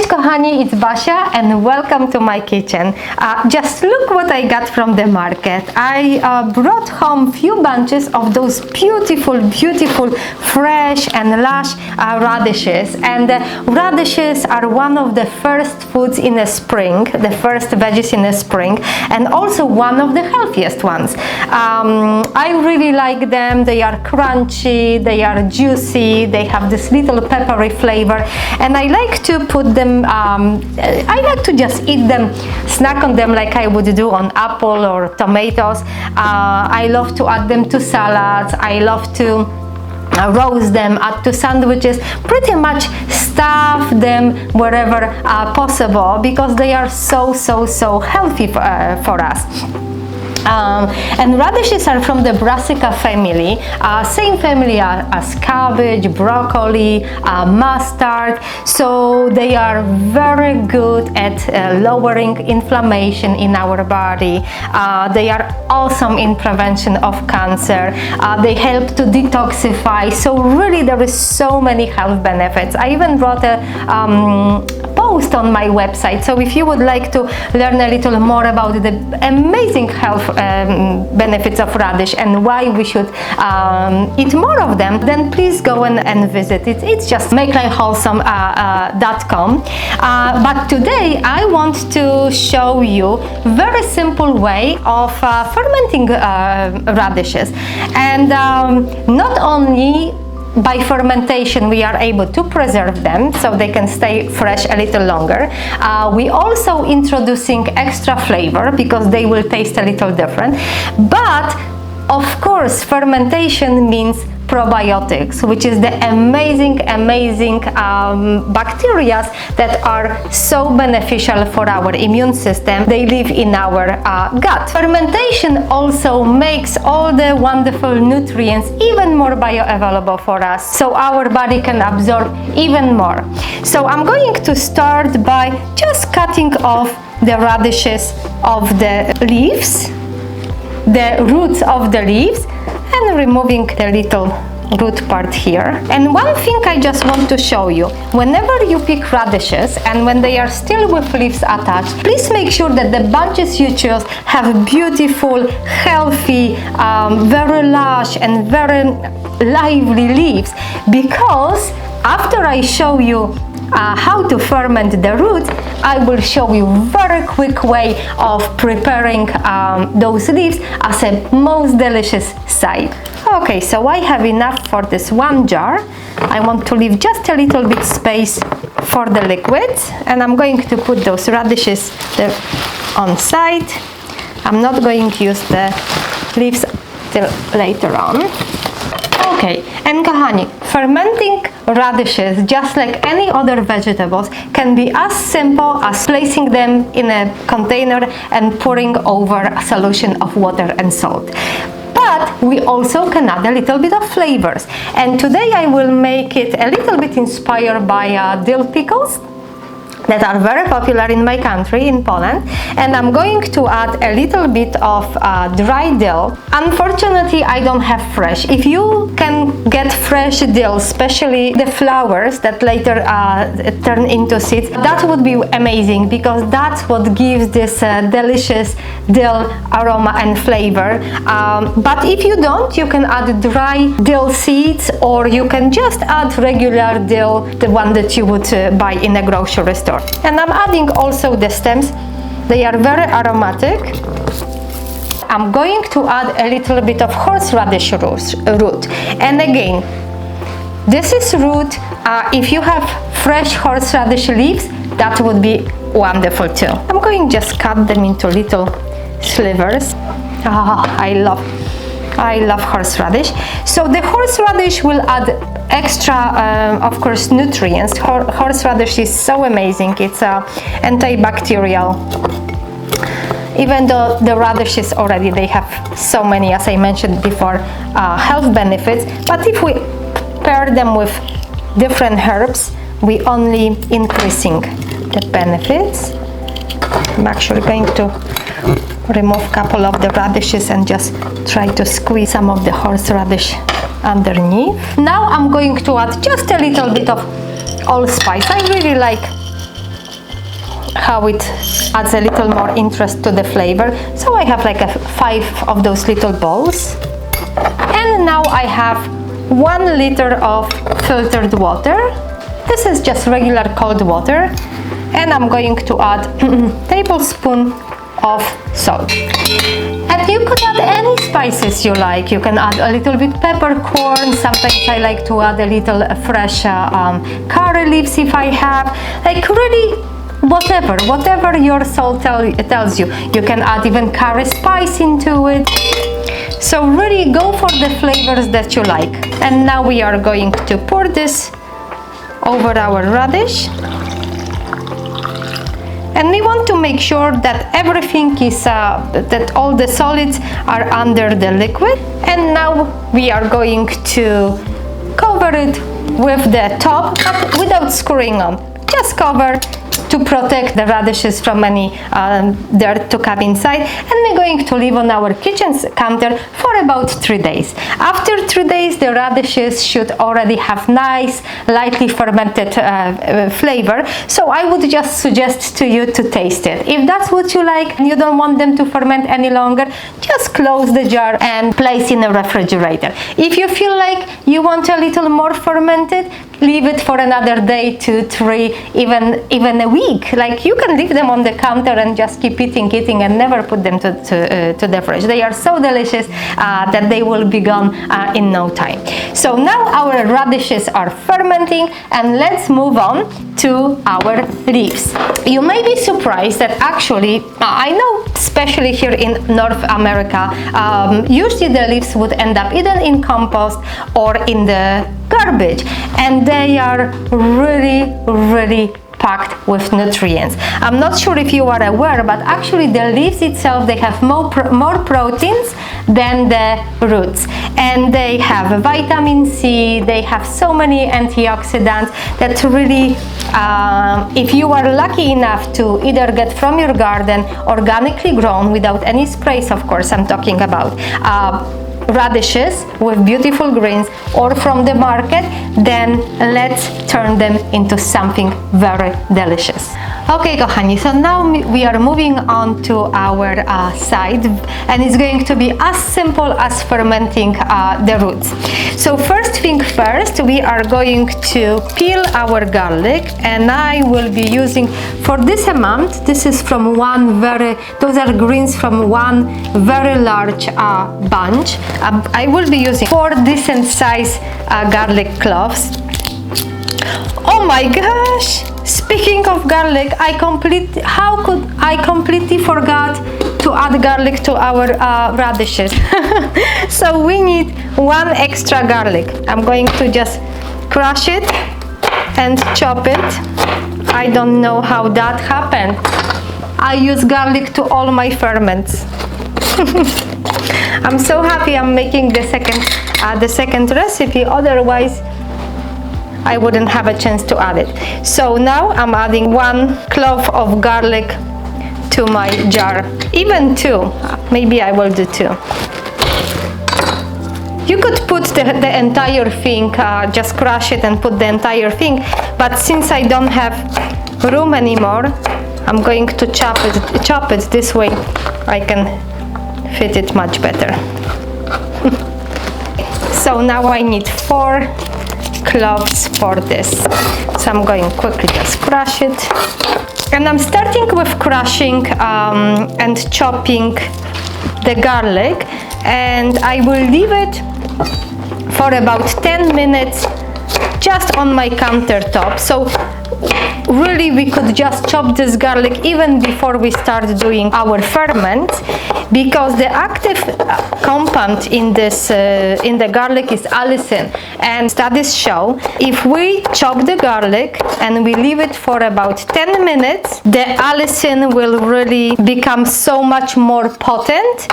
Cześć kochani, it's Basia and welcome to my kitchen. Just look what I got from the market. I brought home few bunches of those beautiful fresh and lush radishes, and radishes are one of the first foods in the spring, the first veggies in the spring, and also one of the healthiest ones. I really like them. They are crunchy, they are juicy, they have this little peppery flavor, and I like to put them, I like to just eat them, snack on them like I would do on apple or tomatoes. I love to add them to salads. I love to roast them, add to sandwiches, pretty much stuff them wherever possible, because they are so healthy for us. And radishes are from the Brassica family, same family as cabbage, broccoli, mustard, so they are very good at lowering inflammation in our body. They are awesome in prevention of cancer. They help to detoxify, so really there is so many health benefits. I even wrote a post on my website, so if you would like to learn a little more about the amazing health benefits of radish and why we should eat more of them, then please go and visit it. It's just makelifewholesome.com. But today I want to show you very simple way of fermenting radishes, and not only by fermentation we are able to preserve them so they can stay fresh a little longer. We also introducing extra flavor because they will taste a little different. But of course fermentation means probiotics, which is the amazing bacteria that are so beneficial for our immune system. They live in our gut. Fermentation also makes all the wonderful nutrients even more bioavailable for us, so our body can absorb even more. So I'm going to start by just cutting off the radishes of the leaves, the roots of the leaves, and removing the little root part here. And one thing I just want to show you, whenever you pick radishes and when they are still with leaves attached, please make sure that the bunches you choose have beautiful, healthy, very lush and very lively leaves, because after I show you how to ferment the roots, I will show you very quick way of preparing those leaves as a most delicious side. Okay, so I have enough for this one jar. I want to leave just a little bit space for the liquid, and I'm going to put those radishes on side. I'm not going to use the leaves till later on. Okay, and kochani, fermenting radishes, just like any other vegetables, can be as simple as placing them in a container and pouring over a solution of water and salt. But we also can add a little bit of flavors, and today I will make it a little bit inspired by dill pickles that are very popular in my country, in Poland, and I'm going to add a little bit of dry dill. Unfortunately, I don't have fresh. If you can get fresh dill, especially the flowers that later turn into seeds, that would be amazing, because that's what gives this delicious dill aroma and flavor. But if you don't, you can add dry dill seeds, or you can just add regular dill, the one that you would buy in a grocery store. And I'm adding also the stems. They are very aromatic. I'm going to add a little bit of horseradish root. And again, this is root. If you have fresh horseradish leaves, that would be wonderful too. I'm going to just cut them into little slivers. I love horseradish. So the horseradish will add extra, of course, nutrients. Horseradish is so amazing. It's antibacterial. Even though the radishes already, they have so many, as I mentioned before, health benefits. But if we pair them with different herbs, we only increasing the benefits. I'm actually going to remove a couple of the radishes and just try to squeeze some of the horseradish underneath. Now I'm going to add just a little bit of allspice. I really like how it adds a little more interest to the flavor. So I have like 5 of those little bowls. And now I have 1 liter of filtered water. This is just regular cold water. And I'm going to add a tablespoon of salt. And you could add any spices you like. You can add a little bit peppercorn. Sometimes I like to add a little fresh curry leaves if I have. Like really whatever your soul tells you. You can add even curry spice into it. So really go for the flavors that you like. And now we are going to pour this over our radish. And we want to make sure that everything is, that all the solids are under the liquid. And now we are going to cover it with the top, but without screwing on. Just cover to protect the radishes from any dirt to come inside. And we're going to leave on our kitchen counter for about 3 days. After 3 days, the radishes should already have nice, lightly fermented flavor. So I would just suggest to you to taste it. If that's what you like and you don't want them to ferment any longer, just close the jar and place in the refrigerator. If you feel like you want a little more fermented, leave it for another day, 2, 3, even a week. Like you can leave them on the counter and just keep eating and never put them to the fridge. They are so delicious that they will be gone in no time. So now our radishes are fermenting, and let's move on to our leaves. You may be surprised that actually, I know especially here in North America, usually the leaves would end up either in compost or in the garbage, and they are really packed with nutrients. I'm not sure if you are aware, but actually the leaves itself, they have more proteins than the roots, and they have vitamin C, they have so many antioxidants that really, if you are lucky enough to either get from your garden organically grown without any sprays, of course I'm talking about, radishes with beautiful greens, or from the market, then let's turn them into something very delicious. Okay, kochani, so now we are moving on to our side, and it's going to be as simple as fermenting the roots. So first thing first, we are going to peel our garlic, and I will be using, for this amount, this is from those are greens from one very large bunch. I will be using 4 decent size garlic cloves. Oh my gosh! Speaking of garlic, how could I completely forgot to add garlic to our radishes? So we need 1 extra garlic. I'm going to just crush it and chop it. I don't know how that happened. I use garlic to all my ferments. I'm so happy I'm making the second recipe, otherwise I wouldn't have a chance to add it. So now I'm adding 1 clove of garlic to my jar, even 2, maybe I will do 2. You could put the entire thing, just crush it and put the entire thing, but since I don't have room anymore, I'm going to chop it this way. I can fit it much better. So now I need 4 cloves for this. So I'm going quickly just crush it. And I'm starting with crushing and chopping the garlic, and I will leave it for about 10 minutes just on my countertop. So really we could just chop this garlic even before we start doing our ferment, because the active compound in the garlic is allicin, and studies show if we chop the garlic and we leave it for about 10 minutes, the allicin will really become so much more potent,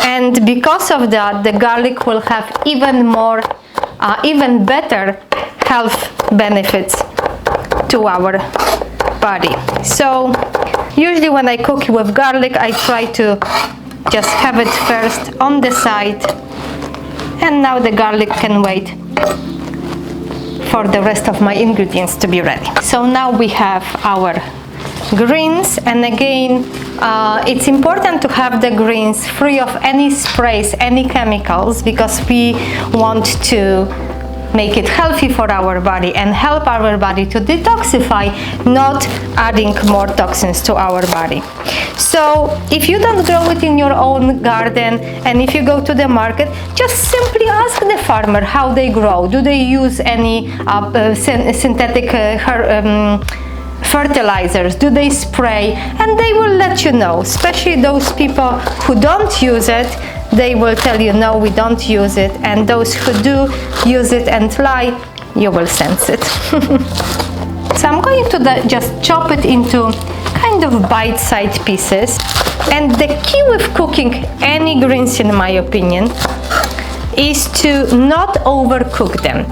and because of that the garlic will have even better health benefits to our body. So usually when I cook with garlic, I try to just have it first on the side, and now the garlic can wait for the rest of my ingredients to be ready. So now we have our greens, and again it's important to have the greens free of any sprays, any chemicals, because we want to make it healthy for our body and help our body to detoxify, not adding more toxins to our body. So if you don't grow it in your own garden, and if you go to the market, just simply ask the farmer how they grow. Do they use any synthetic fertilizers? Do they spray? And they will let you know, especially those people who don't use it. They will tell you, no, we don't use it. And those who do use it and lie, you will sense it. So I'm going to just chop it into kind of bite-sized pieces. And the key with cooking any greens, in my opinion, is to not overcook them,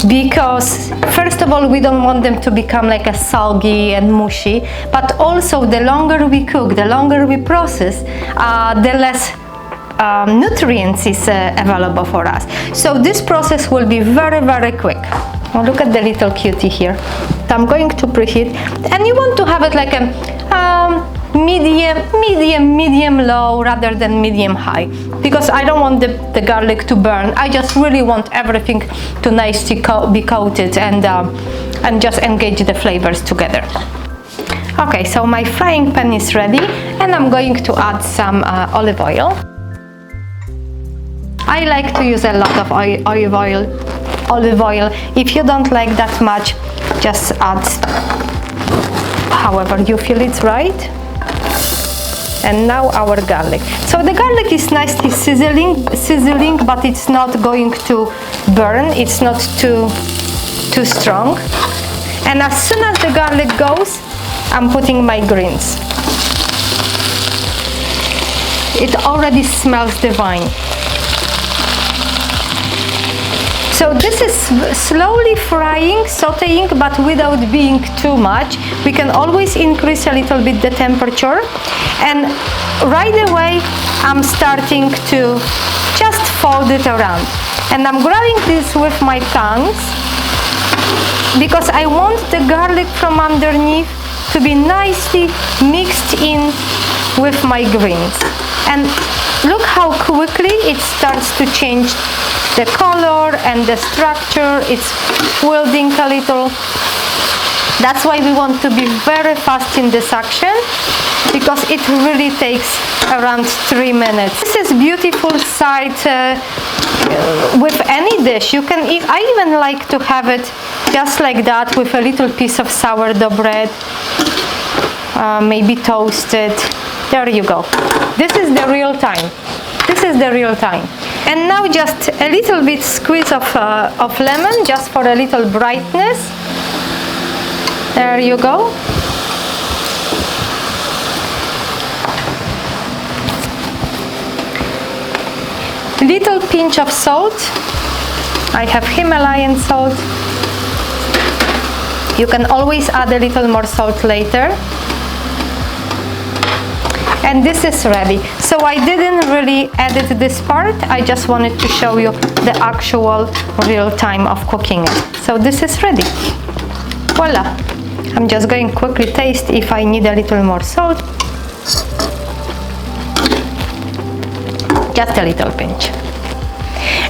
because first of all, we don't want them to become like a soggy and mushy, but also the longer we cook, the longer we process, the less nutrients is available for us. So this process will be very, very quick. Oh, look at the little cutie here. So I'm going to preheat, and you want to have it like a medium low rather than medium high, because I don't want the garlic to burn. I just really want everything to nicely be coated and just engage the flavors together. Okay, so my frying pan is ready, and I'm going to add some olive oil. I like to use a lot of olive oil. If you don't like that much, just add however you feel it's right. And now our garlic. So the garlic is nicely sizzling, but it's not going to burn. It's not too strong. And as soon as the garlic goes, I'm putting my greens. It already smells divine. So this is slowly frying, sauteing, but without being too much. We can always increase a little bit the temperature. And right away, I'm starting to just fold it around. And I'm grabbing this with my tongs, because I want the garlic from underneath to be nicely mixed in with my greens. And look how quickly it starts to change the color and the structure. It's wilting a little. That's why we want to be very fast in this action, because it really takes around 3 minutes. This is beautiful side with any dish. You can eat. I even like to have it just like that with a little piece of sourdough bread, maybe toasted. There you go. This is the real time. This is the real time. And now just a little bit squeeze of lemon, just for a little brightness. There you go. Little pinch of salt. I have Himalayan salt. You can always add a little more salt later. And this is ready. So I didn't really edit this part. I just wanted to show you the actual real time of cooking it. So this is ready. Voila. I'm just going quickly taste if I need a little more salt. Just a little pinch.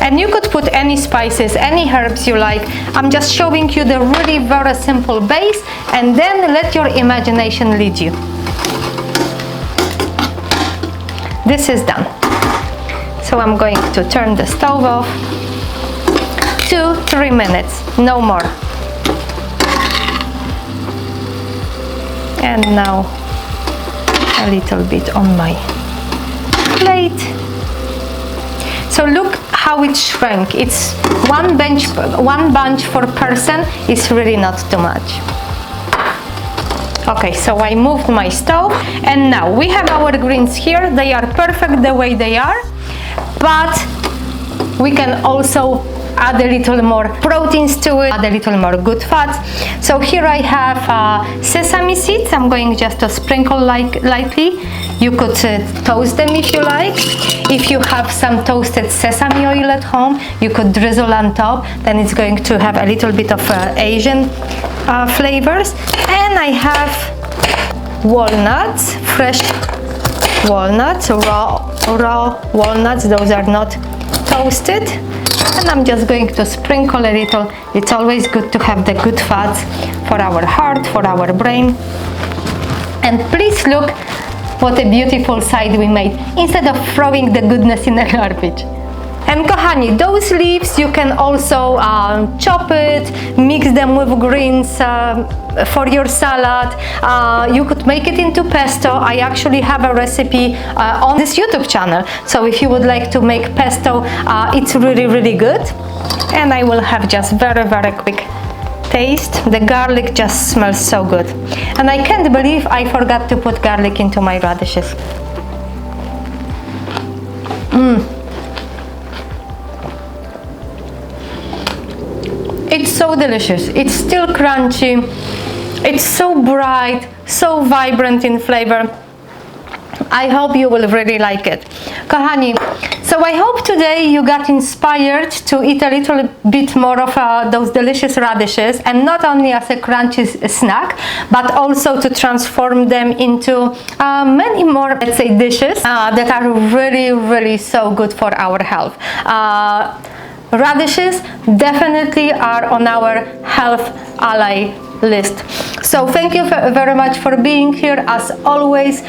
And you could put any spices, any herbs you like. I'm just showing you the really very simple base, and then let your imagination lead you. This is done. So I'm going to turn the stove off. 2-3 minutes, no more. And now a little bit on my plate. So look how it shrank. It's one bunch per person is really not too much. Okay, so I moved my stove, and now we have our greens here. They are perfect the way they are, but we can also add a little more proteins to it, add a little more good fats. So here I have sesame seeds. I'm going just to sprinkle lightly. You could toast them if you like. If you have some toasted sesame oil at home, you could drizzle on top. Then it's going to have a little bit of Asian flavors. And I have walnuts, fresh walnuts, raw walnuts. Those are not toasted. And I'm just going to sprinkle a little. It's always good to have the good fats for our heart, for our brain. And please look what a beautiful side we made, instead of throwing the goodness in the garbage. And kochani, those leaves you can also chop it, mix them with greens for your salad. You could make it into pesto. I actually have a recipe on this YouTube channel. So if you would like to make pesto, it's really, really good. And I will have just very, very quick taste. The garlic just smells so good. And I can't believe I forgot to put garlic into my radishes. It's so delicious. It's still crunchy. It's so bright, so vibrant in flavor. I hope you will really like it. Kochani, so I hope today you got inspired to eat a little bit more of those delicious radishes, and not only as a crunchy snack, but also to transform them into many more, let's say, dishes that are really, really so good for our health. Radishes definitely are on our health ally list. So thank you very much for being here. As always,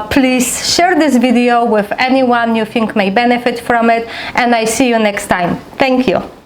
please share this video with anyone you think may benefit from it, and I see you next time. Thank you.